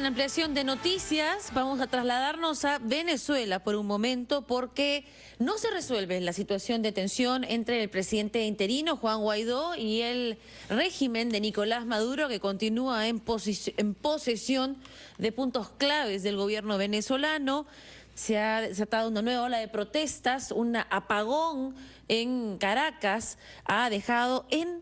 en ampliación de noticias, vamos a trasladarnos a Venezuela por un momento porque no se resuelve la situación de tensión entre el presidente interino Juan Guaidó y el régimen de Nicolás Maduro, que continúa en posesión de puntos claves del gobierno venezolano. Se ha desatado una nueva ola de protestas, un apagón en Caracas ha dejado en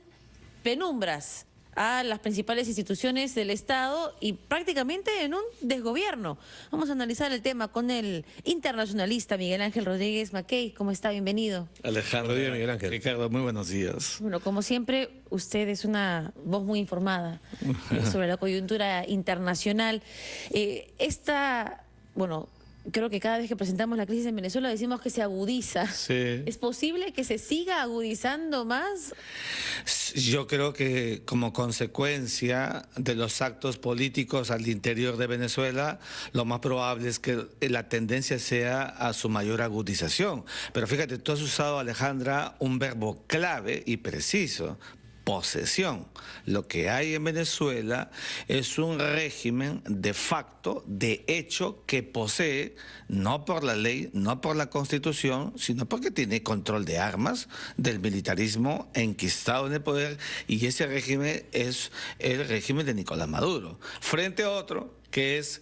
penumbras a las principales instituciones del Estado y prácticamente en un desgobierno. Vamos a analizar el tema con el internacionalista Miguel Ángel Rodríguez Mackey. ¿Cómo está? Bienvenido. Alejandro, Miguel Ángel. Ricardo, muy buenos días. Bueno, como siempre, usted es una voz muy informada sobre la coyuntura internacional. Creo que cada vez que presentamos la crisis en Venezuela decimos que se agudiza. Sí. ¿Es posible que se siga agudizando más? Yo creo que como consecuencia de los actos políticos al interior de Venezuela, lo más probable es que la tendencia sea a su mayor agudización. Pero fíjate, tú has usado, Alejandra, un verbo clave y preciso: posesión. Lo que hay en Venezuela es un régimen de facto, de hecho, que posee, no por la ley, no por la Constitución, sino porque tiene control de armas, del militarismo enquistado en el poder, y ese régimen es el régimen de Nicolás Maduro, frente a otro que es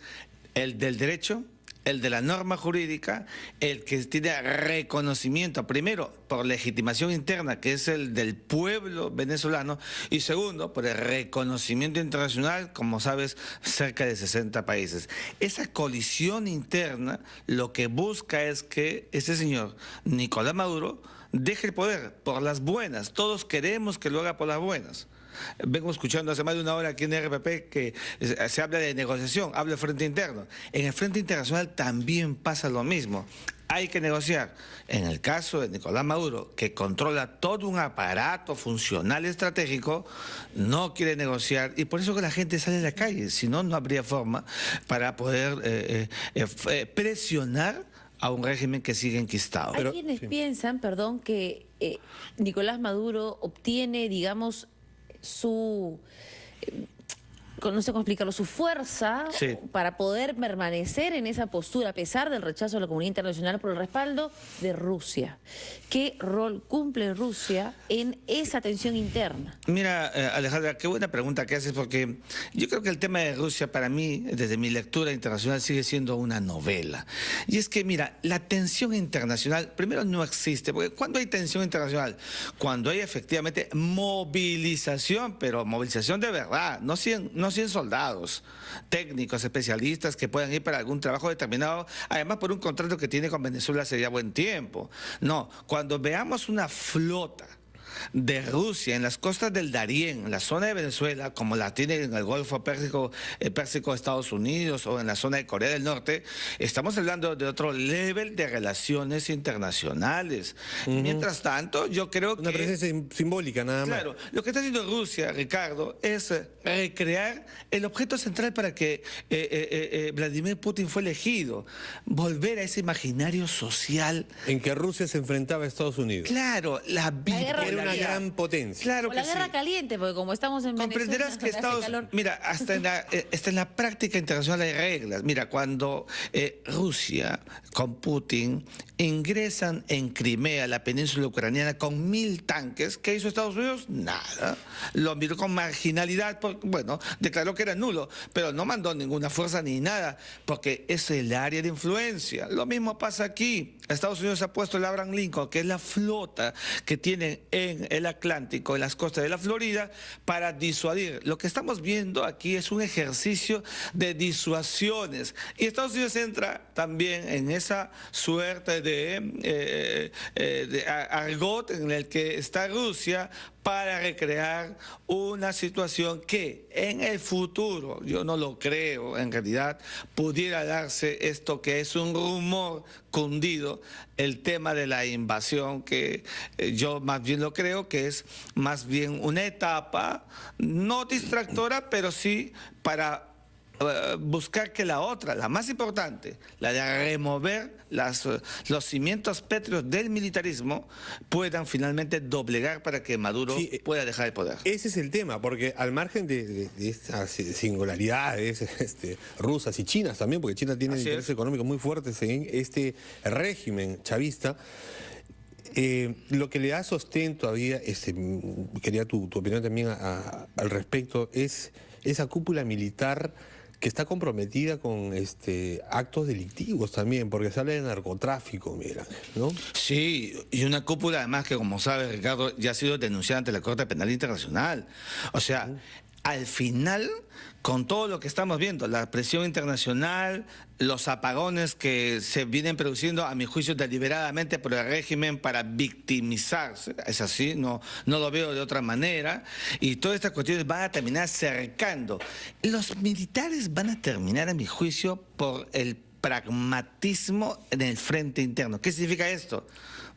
el del derecho, el de la norma jurídica, el que tiene reconocimiento, primero, por legitimación interna, que es el del pueblo venezolano, y segundo, por el reconocimiento internacional, como sabes, cerca de 60 países. Esa colisión interna lo que busca es que ese señor, Nicolás Maduro, deje el poder por las buenas. Todos queremos que lo haga por las buenas. Vengo escuchando hace más de una hora aquí en RPP que se habla de negociación, habla del frente interno. En el frente internacional también pasa lo mismo. Hay que negociar. En el caso de Nicolás Maduro, que controla todo un aparato funcional estratégico, no quiere negociar, y por eso que la gente sale a la calle. Si no, no habría forma para poder presionar a un régimen que sigue enquistado. Hay quienes piensan, perdón, que Nicolás Maduro obtiene, digamos, no sé cómo explicarlo, su fuerza para poder permanecer en esa postura a pesar del rechazo de la comunidad internacional por el respaldo de Rusia. ¿Qué rol cumple Rusia en esa tensión interna? Mira, Alejandra, qué buena pregunta que haces, porque yo creo que el tema de Rusia para mí, desde mi lectura internacional, sigue siendo una novela. Y es que, mira, la tensión internacional, primero, no existe, porque ¿cuándo hay tensión internacional? Cuando hay efectivamente movilización, pero movilización de verdad, no 100 soldados, técnicos, especialistas que puedan ir para algún trabajo determinado, además por un contrato que tiene con Venezuela hace ya buen tiempo. No, cuando veamos una flota de Rusia en las costas del Darién, en la zona de Venezuela, como la tiene en el Golfo Pérsico de Estados Unidos o en la zona de Corea del Norte, estamos hablando de otro nivel de relaciones internacionales. Mientras tanto, yo creo que... Una presencia simbólica, nada más. Claro, lo que está haciendo Rusia, Ricardo, es recrear el objeto central para que Vladimir Putin fue elegido, volver a ese imaginario social. En que Rusia se enfrentaba a Estados Unidos. Claro, la Era una gran potencia. Claro o la guerra caliente, porque como estamos en Venezuela... Comprenderás que mira, hasta en la práctica internacional hay reglas. Mira, cuando Rusia con Putin ingresan en Crimea, la península ucraniana, con 1000 tanques, ¿qué hizo Estados Unidos? Nada. Lo miró con marginalidad, bueno, declaró que era nulo, pero no mandó ninguna fuerza ni nada, porque es el área de influencia. Lo mismo pasa aquí. Estados Unidos ha puesto el Abraham Lincoln, que es la flota que tienen en el Atlántico, en las costas de la Florida, para disuadir. Lo que estamos viendo aquí es un ejercicio de disuasiones. Y Estados Unidos entra también en esa suerte de argot en el que está Rusia para recrear una situación que en el futuro, yo no lo creo, en realidad pudiera darse esto que es un rumor cundido, el tema de la invasión, que yo más bien lo creo que es más bien una etapa no distractora, pero sí para buscar que la otra, la más importante, la de remover los cimientos pétreos del militarismo, puedan finalmente doblegar para que Maduro pueda dejar el poder. Ese es el tema, porque al margen de estas singularidades rusas y chinas también, porque China tiene intereses económicos muy fuertes en este régimen chavista, lo que le da sostén todavía, quería tu opinión también al respecto, es esa cúpula militar que está comprometida con actos delictivos también, porque se habla de narcotráfico, Miguel Ángel, ¿no? Sí, y una cúpula además que, como sabe Ricardo, ya ha sido denunciada ante la Corte Penal Internacional. O sea, al final, con todo lo que estamos viendo, la presión internacional, los apagones que se vienen produciendo, a mi juicio, deliberadamente por el régimen para victimizarse, es así, no lo veo de otra manera, y todas estas cuestiones van a terminar cercando. Los militares van a terminar, a mi juicio, por el pragmatismo en el frente interno. ¿Qué significa esto?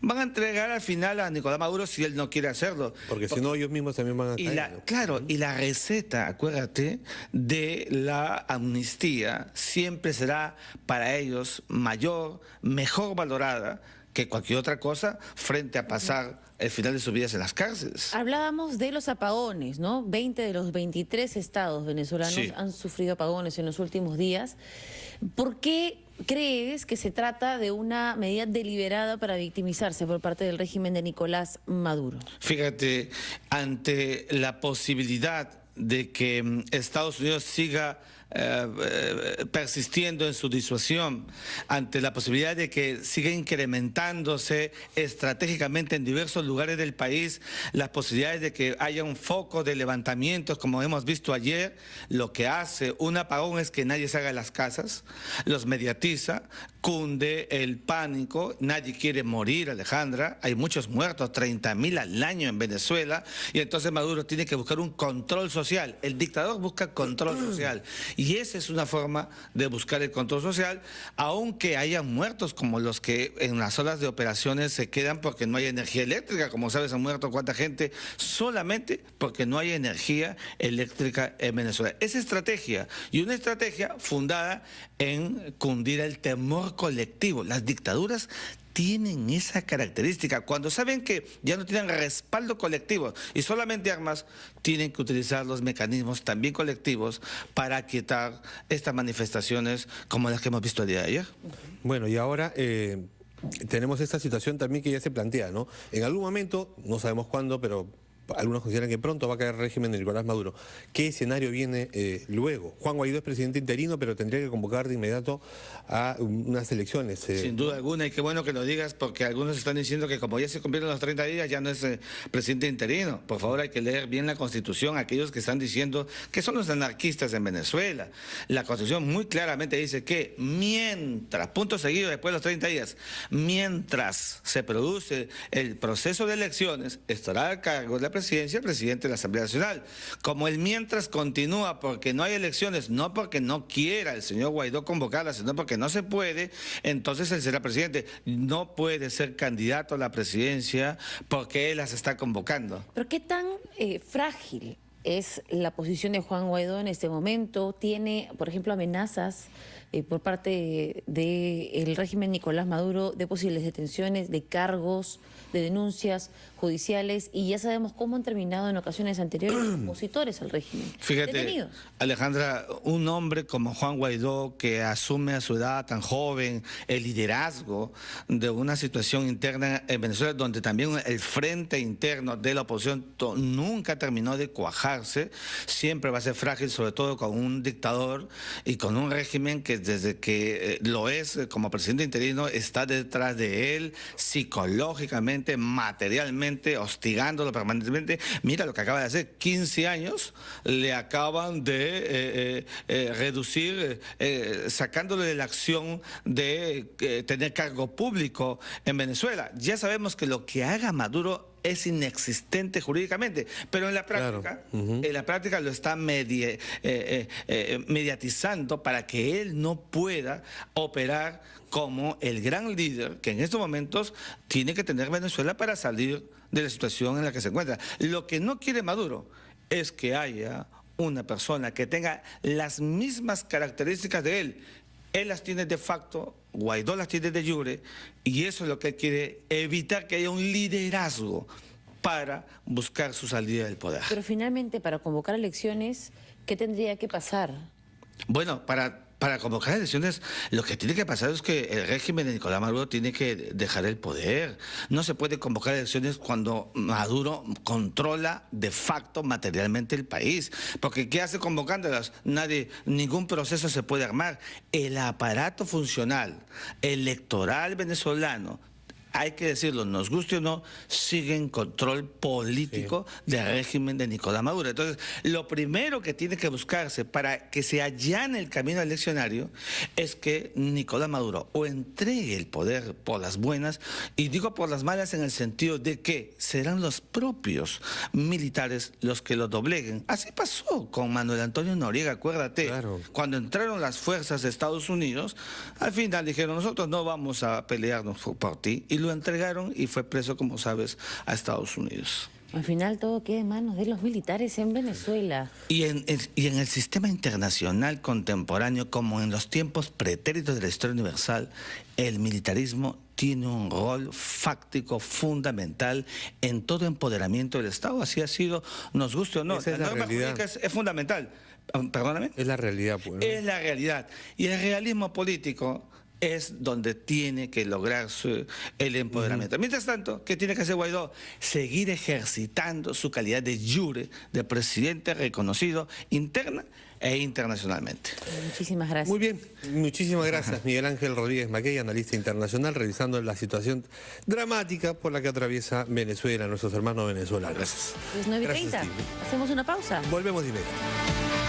Van a entregar al final a Nicolás Maduro si él no quiere hacerlo. Porque si no, ellos mismos también van a caer, ¿no? Claro, y la receta, acuérdate, de la amnistía siempre será para ellos mayor, mejor valorada que cualquier otra cosa frente a pasar el final de sus vidas en las cárceles. Hablábamos de los apagones, ¿no? 20 de los 23 estados venezolanos han sufrido apagones en los últimos días. ¿Por qué crees que se trata de una medida deliberada para victimizarse por parte del régimen de Nicolás Maduro? Fíjate, ante la posibilidad de que Estados Unidos siga persistiendo en su disuasión, ante la posibilidad de que siga incrementándose estratégicamente en diversos lugares del país las posibilidades de que haya un foco de levantamientos, como hemos visto ayer, lo que hace un apagón es que nadie salga de las casas, los mediatiza, cunde el pánico, nadie quiere morir, Alejandra, hay muchos muertos, 30.000 al año en Venezuela, y entonces Maduro tiene que buscar un control social. El dictador busca control social. Y esa es una forma de buscar el control social, aunque haya muertos como los que en las horas de operaciones se quedan porque no hay energía eléctrica. Como sabes, han muerto cuánta gente solamente porque no hay energía eléctrica en Venezuela. Esa estrategia, y una estrategia fundada en cundir el temor colectivo. Las dictaduras tienen esa característica. Cuando saben que ya no tienen respaldo colectivo y solamente armas, tienen que utilizar los mecanismos también colectivos para aquietar estas manifestaciones como las que hemos visto el día de ayer. Bueno, y ahora tenemos esta situación también que ya se plantea, ¿no? En algún momento, no sabemos cuándo, pero algunos consideran que pronto va a caer el régimen de Nicolás Maduro. ¿Qué escenario viene luego? Juan Guaidó es presidente interino, pero tendría que convocar de inmediato a unas elecciones. Sin duda alguna, y qué bueno que lo digas, porque algunos están diciendo que como ya se cumplieron los 30 días, ya no es presidente interino. Por favor, hay que leer bien la Constitución, aquellos que están diciendo que son los anarquistas en Venezuela. La Constitución muy claramente dice que mientras, punto seguido después de los 30 días, mientras se produce el proceso de elecciones, estará a cargo de la presidencia el presidente de la Asamblea Nacional. Como el mientras continúa porque no hay elecciones, no porque no quiera el señor Guaidó convocarlas, sino porque no se puede, entonces él será presidente. No puede ser candidato a la presidencia porque él las está convocando. ¿Pero qué tan frágil es la posición de Juan Guaidó en este momento? ¿Tiene, por ejemplo, amenazas por parte del régimen Nicolás Maduro de posibles detenciones, de cargos, de denuncias judiciales? Y ya sabemos cómo han terminado en ocasiones anteriores opositores al régimen. Fíjate, detenidos. Alejandra, un hombre como Juan Guaidó, que asume a su edad tan joven el liderazgo de una situación interna en Venezuela, donde también el frente interno de la oposición nunca terminó de cuajarse, siempre va a ser frágil, sobre todo con un dictador y con un régimen que desde que lo es como presidente interino está detrás de él psicológicamente, materialmente, hostigándolo permanentemente. Mira lo que acaba de hacer, 15 años le acaban de reducir, sacándole de la acción de tener cargo público en Venezuela. Ya sabemos que lo que haga Maduro es inexistente jurídicamente, pero en la práctica, claro. En la práctica lo está mediatizando para que él no pueda operar como el gran líder que en estos momentos tiene que tener Venezuela para salir de la situación en la que se encuentra. Lo que no quiere Maduro es que haya una persona que tenga las mismas características de él. Él las tiene de facto, Guaidó las tiene de jure, y eso es lo que él quiere, evitar que haya un liderazgo para buscar su salida del poder. Pero finalmente, para convocar elecciones, ¿qué tendría que pasar? Bueno, para convocar elecciones, lo que tiene que pasar es que el régimen de Nicolás Maduro tiene que dejar el poder. No se puede convocar elecciones cuando Maduro controla de facto materialmente el país. Porque ¿qué hace convocándolas? Ningún proceso se puede armar. El aparato funcional electoral venezolano, hay que decirlo, nos guste o no, sigue en control político del régimen de Nicolás Maduro. Entonces, lo primero que tiene que buscarse para que se allane el camino eleccionario es que Nicolás Maduro o entregue el poder por las buenas, y digo por las malas en el sentido de que serán los propios militares los que lo dobleguen. Así pasó con Manuel Antonio Noriega, acuérdate. Claro. Cuando entraron las fuerzas de Estados Unidos, al final dijeron, nosotros no vamos a pelearnos por ti, y lo entregaron y fue preso, como sabes, a Estados Unidos. Al final todo queda en manos de los militares en Venezuela. Y en el sistema internacional contemporáneo, como en los tiempos pretéritos de la historia universal, el militarismo tiene un rol fáctico fundamental en todo empoderamiento del Estado. Así ha sido, nos guste o no. Esa es la la norma realidad. jurídica es fundamental. Perdóname. Es la realidad, pues, ¿no? Es la realidad. Y el realismo político es donde tiene que lograrse el empoderamiento. Mientras tanto, ¿qué tiene que hacer Guaidó? Seguir ejercitando su calidad de jure, de presidente reconocido interna e internacionalmente. Muchísimas gracias. Muy bien, muchísimas gracias, Miguel Ángel Rodríguez Mackey, analista internacional, revisando la situación dramática por la que atraviesa Venezuela, nuestros hermanos venezolanos. Gracias. Es 9:30. Gracias, Steve. Hacemos una pausa. Volvemos de inmediato.